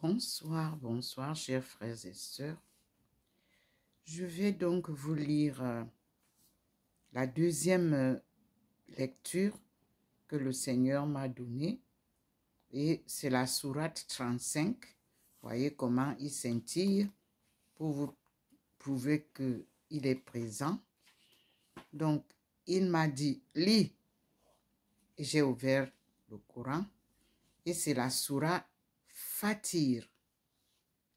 Bonsoir, bonsoir, chers frères et sœurs. Je vais donc vous lire la deuxième lecture que le Seigneur m'a donnée. Et c'est la sourate 35. Voyez comment il scintille pour vous prouver qu'il est présent. Donc, il m'a dit, lis. Et j'ai ouvert le Coran. Et c'est la sourate Fatir,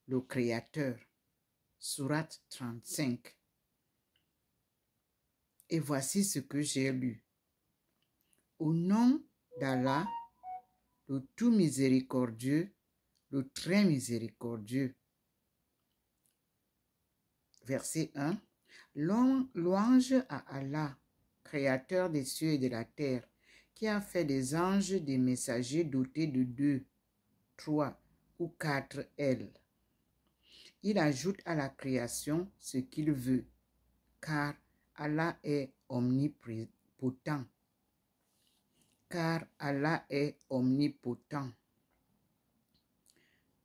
le Créateur. Sourate 35. Et voici ce que j'ai lu. Au nom d'Allah, le tout miséricordieux, le très miséricordieux. Verset 1. Louange à Allah, créateur des cieux et de la terre, qui a fait des anges des messagers dotés de 2, 3 ou 4 ailes. Il ajoute à la création ce qu'il veut, car Allah est omnipotent. Car Allah est omnipotent.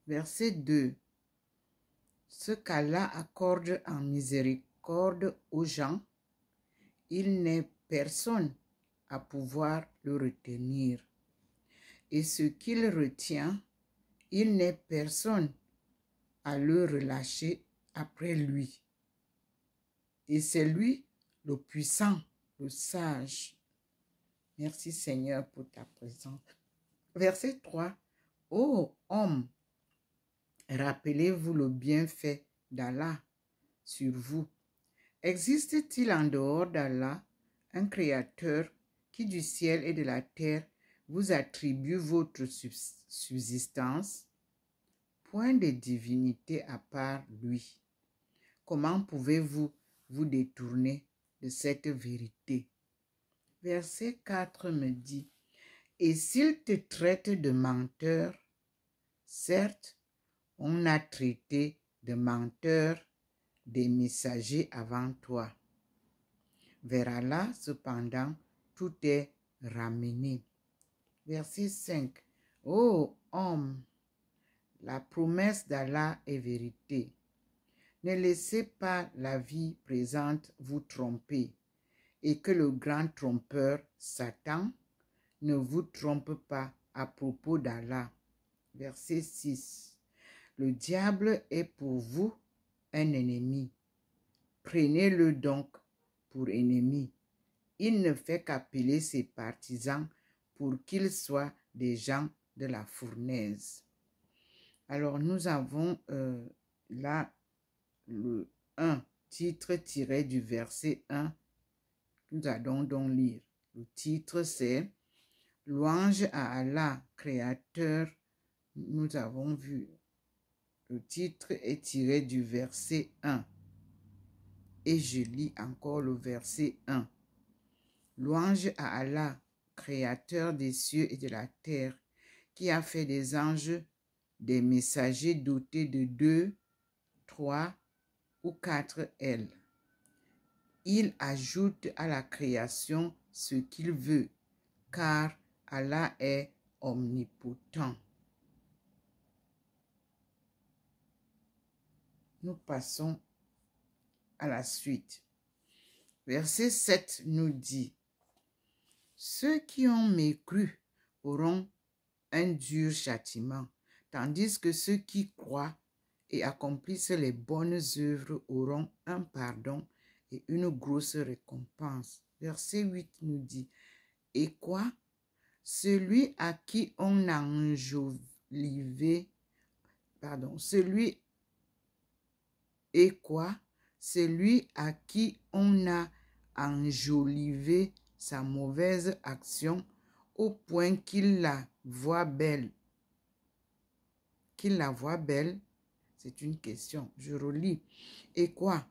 Verset 2. Ce qu'Allah accorde en miséricorde aux gens, il n'est personne à pouvoir le retenir. Et ce qu'il retient, il n'est personne à le relâcher après lui. Et c'est lui le puissant, le sage. Merci Seigneur pour ta présence. Verset 3. Ô homme, rappelez-vous le bienfait d'Allah sur vous. Existe-t-il en dehors d'Allah un créateur qui du ciel et de la terre vous attribue votre subsistance? Point de divinité à part lui. Comment pouvez-vous vous détourner de cette vérité? Verset 4 me dit, et s'il te traite de menteur, certes, on a traité de menteurs des messagers avant toi. Vers Allah, cependant, tout est ramené. Verset 5. Ô homme, la promesse d'Allah est vérité. Ne laissez pas la vie présente vous tromper, et que le grand trompeur, Satan, ne vous trompe pas à propos d'Allah. Verset 6. Le diable est pour vous un ennemi. Prenez-le donc pour ennemi. Il ne fait qu'appeler ses partisans pour qu'ils soient des gens de la fournaise. Alors nous avons là le 1, titre tiré du verset 1. Nous allons donc lire. Le titre c'est Louange à Allah, créateur. Nous avons vu. Le titre est tiré du verset 1. Et je lis encore le verset 1. Louange à Allah, créateur des cieux et de la terre, qui a fait des anges, des messagers dotés de 2, 3 ou 4 ailes. Il ajoute à la création ce qu'il veut, car Allah est omnipotent. Nous passons à la suite. Verset 7 nous dit, ceux qui ont mécru auront un dur châtiment, tandis que ceux qui croient et accomplissent les bonnes œuvres auront un pardon et une grosse récompense. Verset 8 nous dit, et quoi? Celui à qui on a enjolivé, celui à qui on a enjolivé sa mauvaise action au point qu'il la voit belle. Qu'il la voit belle, c'est une question. Je relis. Et quoi?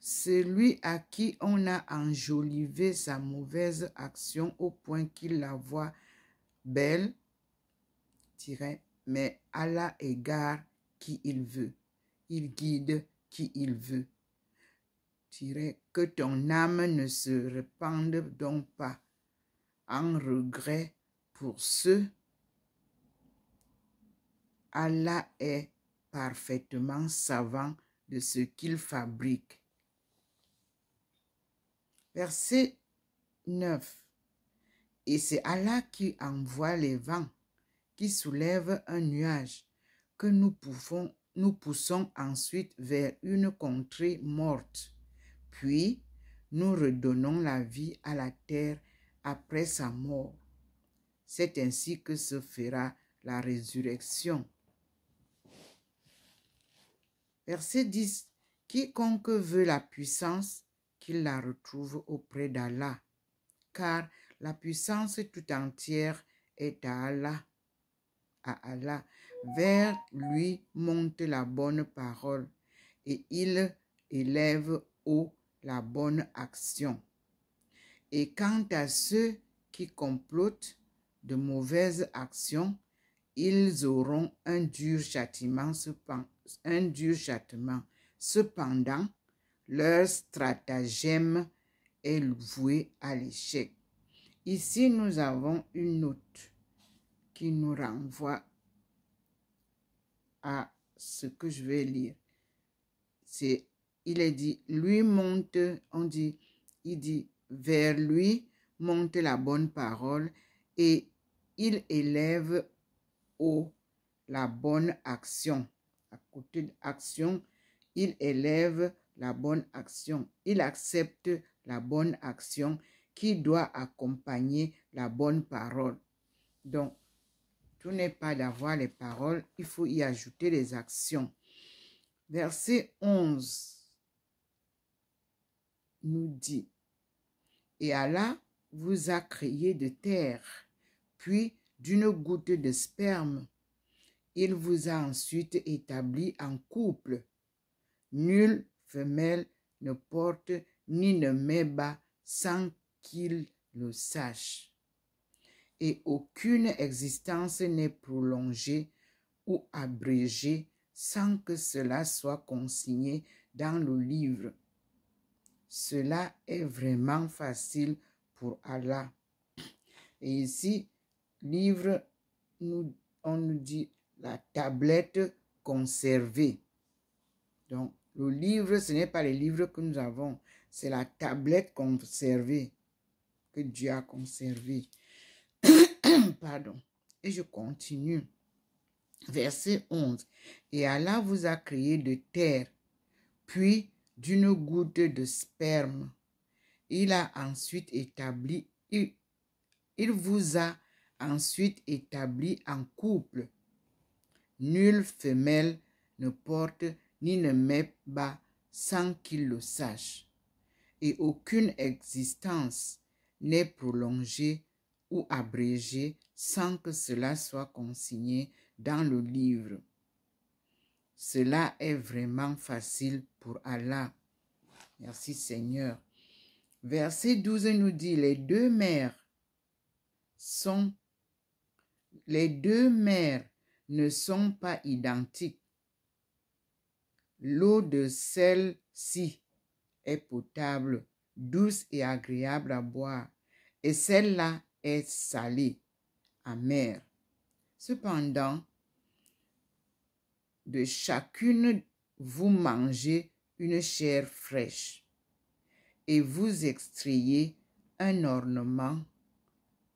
Celui à qui on a enjolivé sa mauvaise action au point qu'il la voit belle, mais Allah égare qui il veut. Il guide qui il veut. Que ton âme ne se répande donc pas en regret pour ceux Allah est parfaitement savant de ce qu'il fabrique. Verset 9. Et c'est Allah qui envoie les vents, qui soulève un nuage, que nous poussons ensuite vers une contrée morte. Puis, nous redonnons la vie à la terre après sa mort. C'est ainsi que se fera la résurrection. Verset 10. Quiconque veut la puissance, qu'il la retrouve auprès d'Allah, car la puissance tout entière est à Allah. Vers lui monte la bonne parole et il élève haut la bonne action. Et quant à ceux qui complotent de mauvaises actions, ils auront un dur châtiment. Cependant, leur stratagème est voué à l'échec. Ici, nous avons une note qui nous renvoie à ce que je vais lire. Il est dit, il dit, vers lui monte la bonne parole et il élève haut la bonne action. À côté d'action, il élève la bonne action. Il accepte la bonne action qui doit accompagner la bonne parole. Donc, tout n'est pas d'avoir les paroles, il faut y ajouter les actions. Verset 11 nous dit, « Et Allah vous a créé de terre, puis d'une goutte de sperme. Il vous a ensuite établi en couple. Nulle femelle ne porte ni ne met bas sans qu'il le sache. Et aucune existence n'est prolongée ou abrégée sans que cela soit consigné dans le livre. Cela est vraiment facile pour Allah. » Et ici, livre, on nous dit la tablette conservée. Donc, le livre, ce n'est pas les livres que nous avons, c'est la tablette conservée que Dieu a conservée. Pardon. Et je continue. Verset 11. Et Allah vous a créé de terre, puis d'une goutte de sperme. Il vous a ensuite établi en couple. Nulle femelle ne porte ni ne met bas sans qu'il le sache. Et aucune existence n'est prolongée ou abrégée sans que cela soit consigné dans le livre. Cela est vraiment facile pour Allah. Merci Seigneur. Verset 12 nous dit, les deux mers ne sont pas identiques. L'eau de celle-ci est potable, douce et agréable à boire, et celle-là est salée, amère. Cependant, de chacune vous mangez une chair fraîche, et vous extrayez un ornement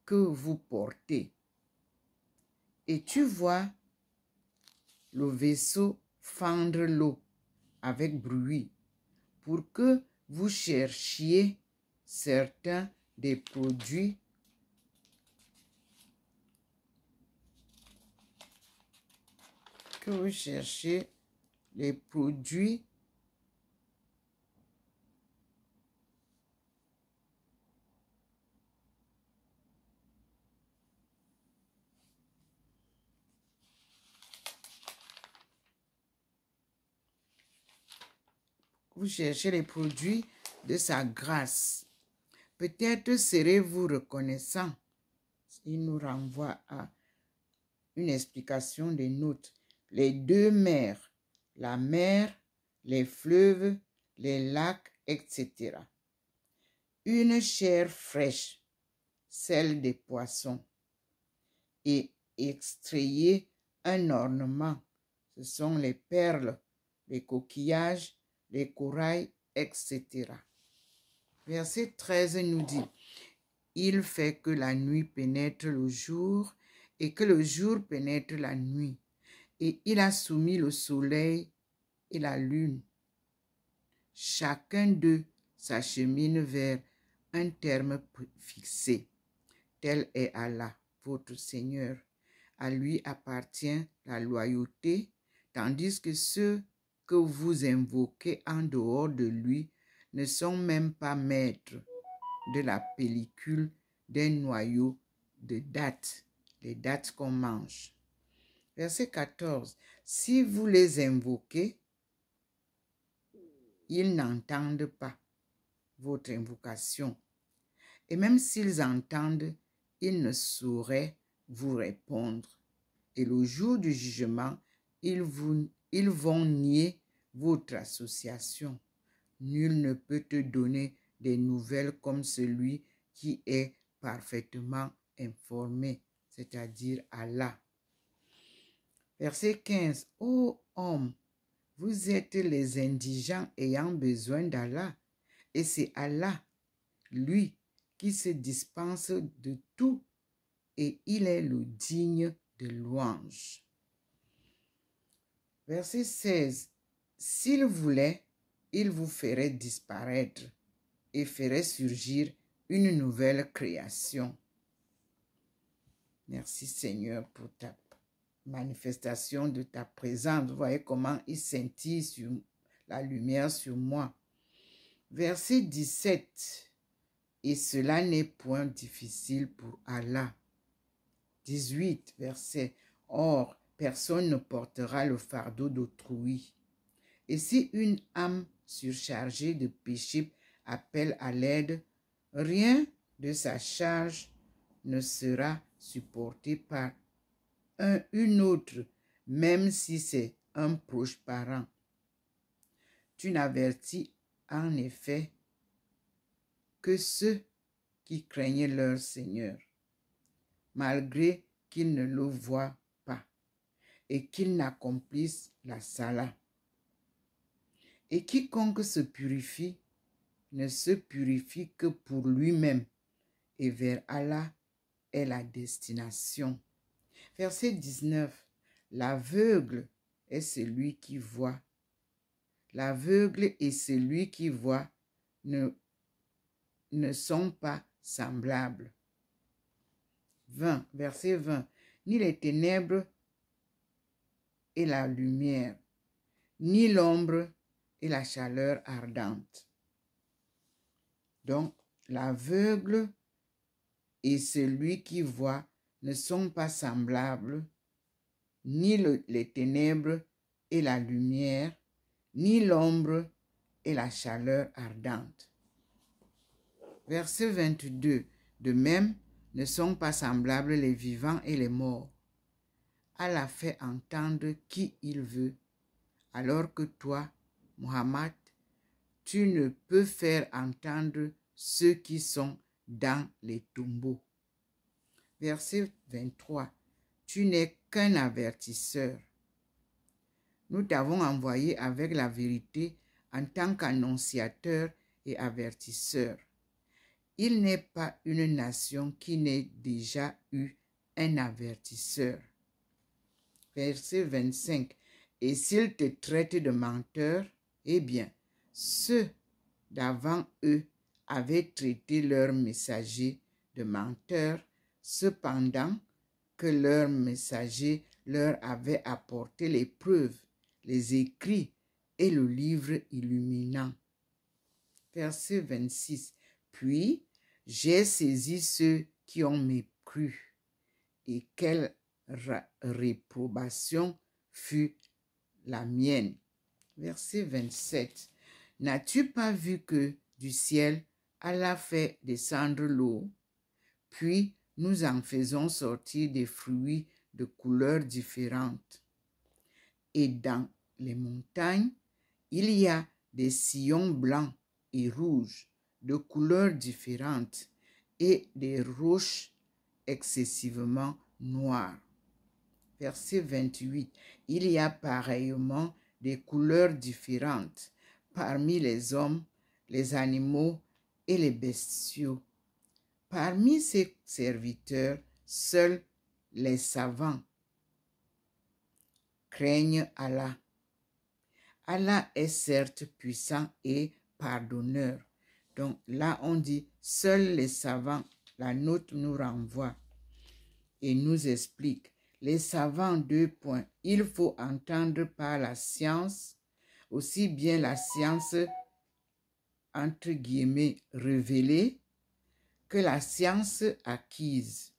que vous portez. Et tu vois le vaisseau fendre l'eau avec bruit, pour que vous cherchiez certains des produits les produits de sa grâce. Peut-être serez-vous reconnaissant. Il nous renvoie à une explication des notes. Les deux mers, la mer, les fleuves, les lacs, etc. Une chair fraîche, celle des poissons, et extrayez un ornement. Ce sont les perles, les coquillages, les corails, etc. Verset 13 nous dit, « Il fait que la nuit pénètre le jour et que le jour pénètre la nuit. Et il a soumis le soleil et la lune. Chacun d'eux s'achemine vers un terme fixé. Tel est Allah, votre Seigneur. À lui appartient la loyauté, tandis que ceux que vous invoquez en dehors de lui ne sont même pas maîtres de la pellicule d'un noyau de dattes, les dattes qu'on mange. » Verset 14. « Si vous les invoquez, ils n'entendent pas votre invocation. Et même s'ils entendent, ils ne sauraient vous répondre. Et le jour du jugement, ils vont nier votre association. Nul ne peut te donner des nouvelles comme celui qui est parfaitement informé, c'est-à-dire Allah. » Verset 15. « Ô homme, vous êtes les indigents ayant besoin d'Allah, et c'est Allah, lui, qui se dispense de tout, et il est le digne de louange. » Verset 16. « S'il voulait, il vous ferait disparaître et ferait surgir une nouvelle création. » Merci Seigneur pour ta manifestation de ta présence. Vous voyez comment il scintille sur la lumière sur moi. Verset 17. « Et cela n'est point difficile pour Allah. » 18, verset. « Or, personne ne portera le fardeau d'autrui. Et si une âme surchargée de péché appelle à l'aide, rien de sa charge ne sera supporté par une autre, même si c'est un proche parent. Tu n'avertis en effet que ceux qui craignent leur Seigneur, malgré qu'ils ne le voient pas et qu'ils n'accomplissent la salat. Et quiconque se purifie ne se purifie que pour lui-même, et vers Allah est la destination. » Verset 19. « L'aveugle est celui qui voit. L'aveugle et celui qui voit ne sont pas semblables. » 20. Verset 20. « Ni les ténèbres et la lumière, ni l'ombre et la chaleur ardente. » Donc, l'aveugle et celui qui voit ne sont pas semblables, ni les ténèbres et la lumière, ni l'ombre et la chaleur ardente. Verset 22. « De même, ne sont pas semblables les vivants et les morts. Allah fait entendre qui il veut, alors que toi, Muhammad, tu ne peux faire entendre ceux qui sont dans les tombeaux. » Verset 23. « Tu n'es qu'un avertisseur. Nous t'avons envoyé avec la vérité en tant qu'annonciateur et avertisseur. Il n'est pas une nation qui n'ait déjà eu un avertisseur. » Verset 25. « Et s'ils te traitent de menteur, eh bien, ceux d'avant eux avaient traité leurs messagers de menteurs, cependant que leurs messagers leur avaient apporté les preuves, les écrits et le livre illuminant. » Verset 26. « Puis j'ai saisi ceux qui ont mécru, et quelle réprobation fut la mienne. » Verset 27. « N'as-tu pas vu que du ciel, Allah fait descendre l'eau, puis nous en faisons sortir des fruits de couleurs différentes. Et dans les montagnes, il y a des sillons blancs et rouges de couleurs différentes et des roches excessivement noires. » Verset 28. Il y a pareillement des couleurs différentes parmi les hommes, les animaux et les bestiaux. Parmi ses serviteurs, seuls les savants craignent Allah. Allah est certes puissant et pardonneur. Donc là, on dit, seuls les savants, la note nous renvoie et nous explique. Les savants, 2 points. Il faut entendre par la science, aussi bien la science, entre guillemets, révélée, que la science acquise.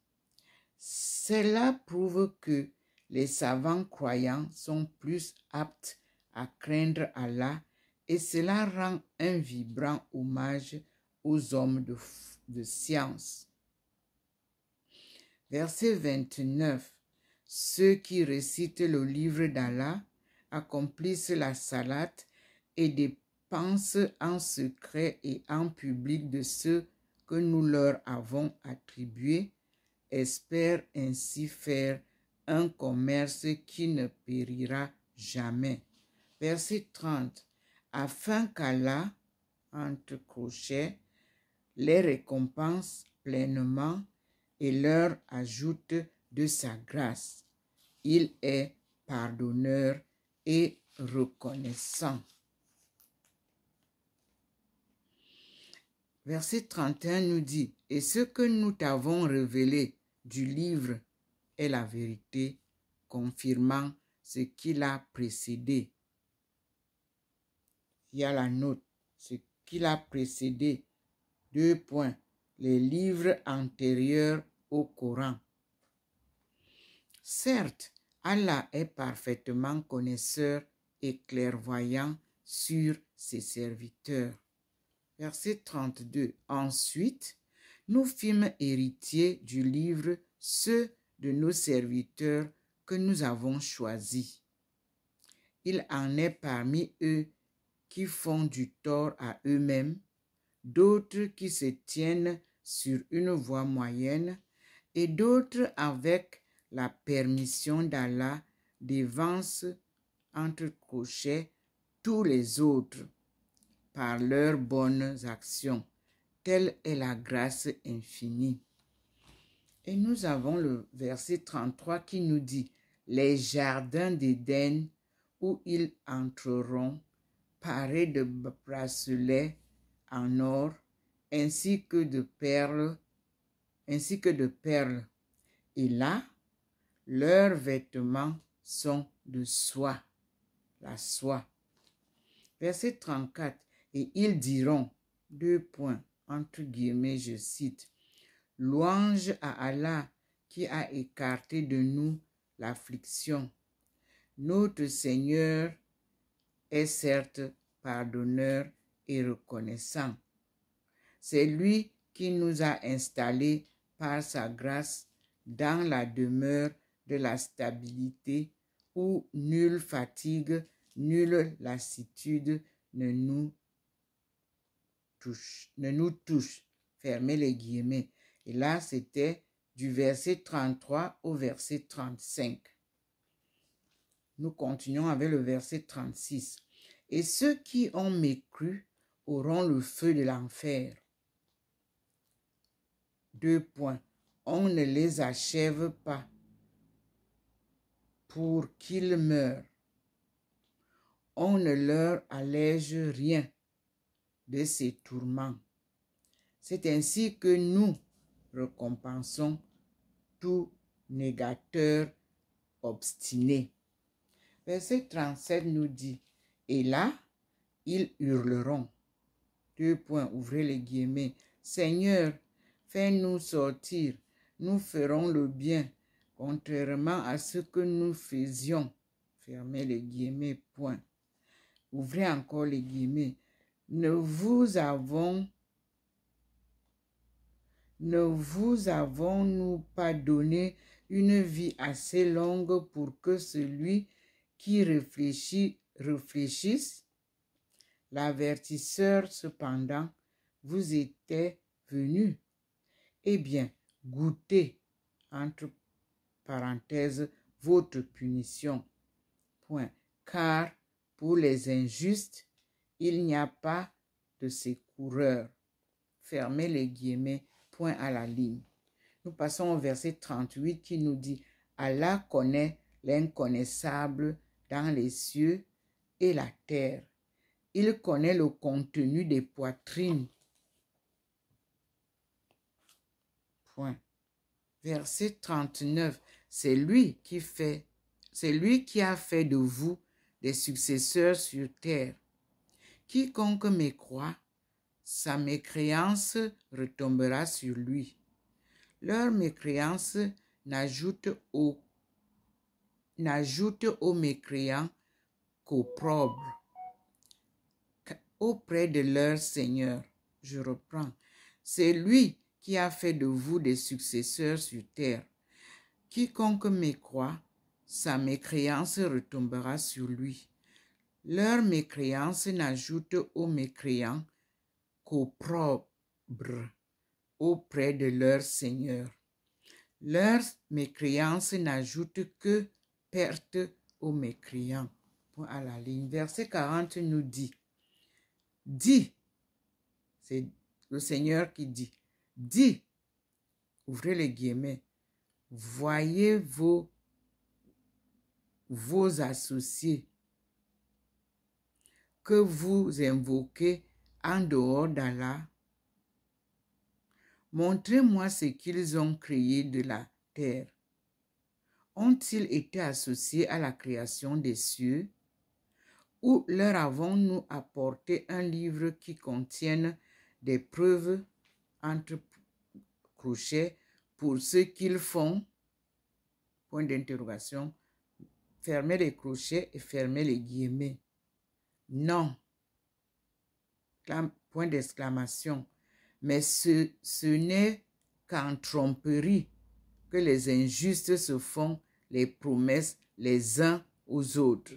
Cela prouve que les savants croyants sont plus aptes à craindre Allah et cela rend un vibrant hommage aux hommes de science. Verset 29. Ceux qui récitent le livre d'Allah accomplissent la salate et dépensent en secret et en public de ce que nous leur avons attribué, espèrent ainsi faire un commerce qui ne périra jamais. Verset 30. Afin qu'Allah, entre crochets, les récompense pleinement et leur ajoute de sa grâce. Il est pardonneur et reconnaissant. Verset 31 nous dit, « Et ce que nous t'avons révélé du livre est la vérité, confirmant ce qui l'a précédé. » Il y a la note, ce qui l'a précédé. 2 points. Les livres antérieurs au Coran. Certes, Allah est parfaitement connaisseur et clairvoyant sur ses serviteurs. Verset 32. Ensuite, nous fîmes héritiers du livre ceux de nos serviteurs que nous avons choisis. Il en est parmi eux qui font du tort à eux-mêmes, d'autres qui se tiennent sur une voie moyenne et d'autres avec la permission d'Allah dévancent entre crochets tous les autres par leurs bonnes actions. Telle est la grâce infinie. Et nous avons le verset 33 qui nous dit, « Les jardins d'Éden où ils entreront, parés de bracelets en or, ainsi que de perles. Et là, leurs vêtements sont de soie, la soie. » Verset 34. Et ils diront, 2 points, entre guillemets, je cite, « Louange à Allah qui a écarté de nous l'affliction. Notre Seigneur est certes pardonneur et reconnaissant. C'est lui qui nous a installés par sa grâce dans la demeure de la stabilité où nulle fatigue, nulle lassitude ne nous touche. Fermez les guillemets. Et là, c'était du verset 33 au verset 35. Nous continuons avec le verset 36. Et ceux qui ont mécru auront le feu de l'enfer. 2 points. On ne les achève pas pour qu'ils meurent. On ne leur allège rien de ces tourments. C'est ainsi que nous récompensons tout négateur obstiné. Verset 37 nous dit, « Et là, ils hurleront. » 2 points, ouvrez les guillemets. « Seigneur, fais-nous sortir, nous ferons le bien, contrairement à ce que nous faisions. » Fermez les guillemets, point. Ouvrez encore les guillemets. « Ne vous avons-nous pas donné une vie assez longue pour que celui qui réfléchisse? L'avertisseur, cependant, vous était venu. Eh bien, goûtez, entre parenthèses, votre punition. Point. Car pour les injustes, il n'y a pas de secoureur. Fermez les guillemets, point à la ligne. Nous passons au verset 38 qui nous dit « Allah connaît l'inconnaissable dans les cieux et la terre. Il connaît le contenu des poitrines. » Point. Verset 39. C'est lui qui a fait de vous des successeurs sur terre. Quiconque mécroit, sa mécréance retombera sur lui. Leur mécréance n'ajoute aux mécréants qu'opprobre auprès de leur Seigneur. Je reprends. C'est lui qui a fait de vous des successeurs sur terre. Quiconque mécroit, sa mécréance retombera sur lui. Leur mécréance n'ajoute aux mécréants qu'opprobre auprès de leur Seigneur. Leur mécréance n'ajoute que perte aux mécréants. Point à la ligne. Verset 40 nous dit, c'est le Seigneur qui dit, ouvrez les guillemets, voyez vos associés que vous invoquez en dehors d'Allah. Montrez-moi ce qu'ils ont créé de la terre. Ont-ils été associés à la création des cieux? Ou leur avons-nous apporté un livre qui contienne des preuves entre crochets pour ce qu'ils font? Point d'interrogation. Fermez les crochets et fermez les guillemets. Non. Point d'exclamation. Mais ce n'est qu'en tromperie que les injustes se font les promesses les uns aux autres.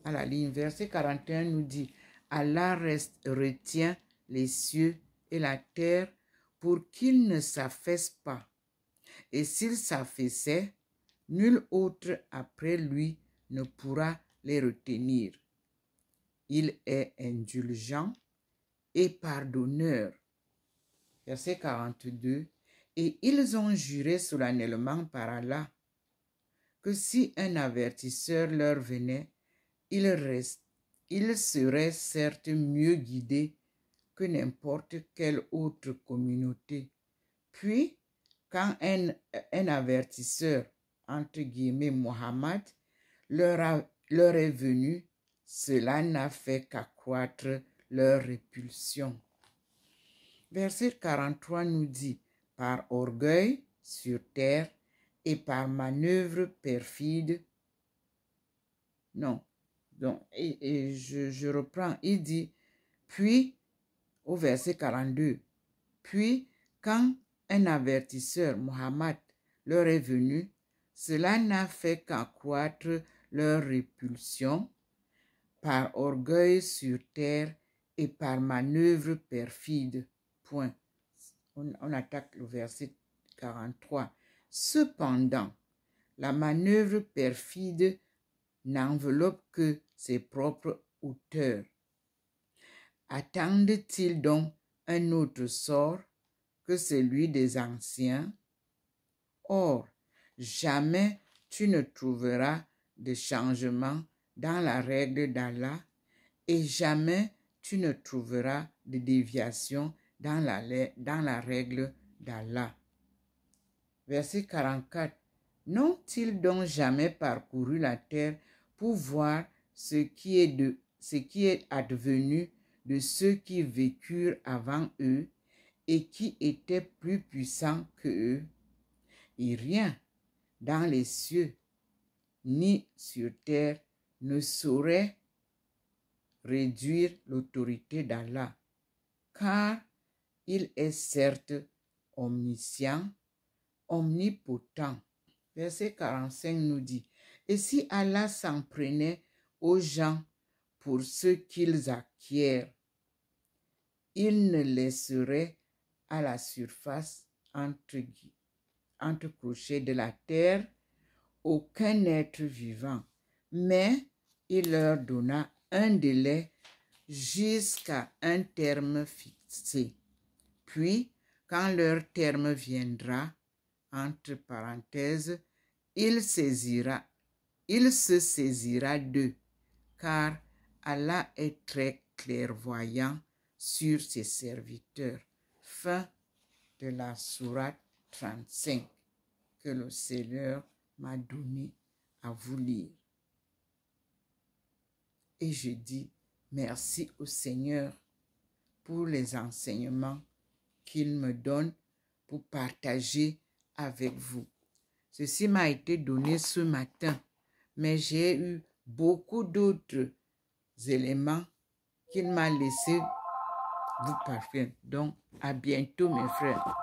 À la ligne, verset 41 nous dit, Allah retient les cieux et la terre pour qu'ils ne s'affaissent pas. Et s'ils s'affaissaient, nul autre après lui ne pourra les retenir. Il est indulgent et pardonneur. Verset 42. Et ils ont juré solennellement par Allah que si un avertisseur leur venait, ils seraient certes mieux guidés que n'importe quelle autre communauté. Puis, quand un avertisseur, entre guillemets Mohammed, leur est venu, cela n'a fait qu'accroître leur répulsion. Verset 43 nous dit, par orgueil sur terre et par manœuvre perfide. Non, donc, je reprends, il dit, puis, au verset 42, puis, quand un avertisseur, Mohammed, leur est venu, cela n'a fait qu'accroître leur répulsion par orgueil sur terre et par manœuvre perfide. Point. On attaque le verset 43. Cependant, la manœuvre perfide n'enveloppe que ses propres auteurs. Attendent-ils donc un autre sort que celui des anciens? Or, jamais tu ne trouveras de changement dans la règle d'Allah et jamais tu ne trouveras de déviation dans la règle d'Allah. Verset 44. N'ont-ils donc jamais parcouru la terre pour voir ce qui est advenu de ceux qui vécurent avant eux et qui étaient plus puissants que eux? Et rien dans les cieux ni sur terre ne saurait réduire l'autorité d'Allah, car il est certes omniscient, omnipotent. Verset 45 nous dit, et si Allah s'en prenait aux gens pour ce qu'ils acquièrent, il ne laisserait à la surface entre crochets de la terre aucun être vivant, mais il leur donna un délai jusqu'à un terme fixé. Puis, quand leur terme viendra, entre parenthèses, il se saisira d'eux, car Allah est très clairvoyant sur ses serviteurs. Fin de la sourate 35 que le Seigneur m'a donné à vous lire. Et je dis merci au Seigneur pour les enseignements qu'il me donne pour partager avec vous. Ceci m'a été donné ce matin, mais j'ai eu beaucoup d'autres éléments qu'il m'a laissé vous parler. Donc, à bientôt mes frères.